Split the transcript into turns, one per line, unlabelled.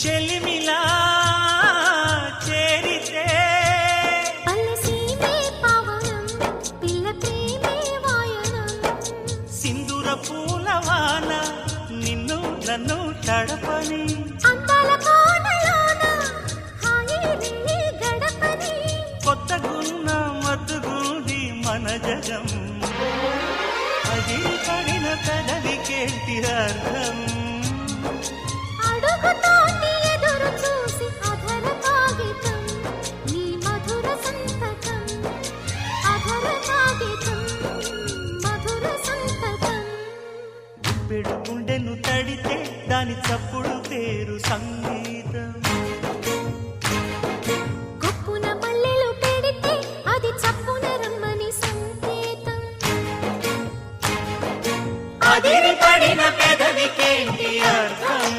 చెలిమిలా చేరితే
పల్లెసీమే పావనం పిల్ల ప్రేమే వాయనం
సింధూర పూలవాన నిన్ను నన్ను తడపని
అందాల కోనలోన హాయి నీ గడపని
కొత్తగున్న మత్తుగుంది మన జగం అది పడిన పెదవికేంటి అర్థం
అడుగుతోటి ఎదురు చూసి అధర కాగితం నీ మధుర సంతకం అధర కాగితం మధుర సంతకం
పెడు గుండెను తడితే దాని చప్పుడు పేరు సంగీతం
కొప్పున మల్లెలు పెడితే అది చప్పున రమ్మని సంకేతం
అదిరి పడిన పెదవికేంటి అర్థం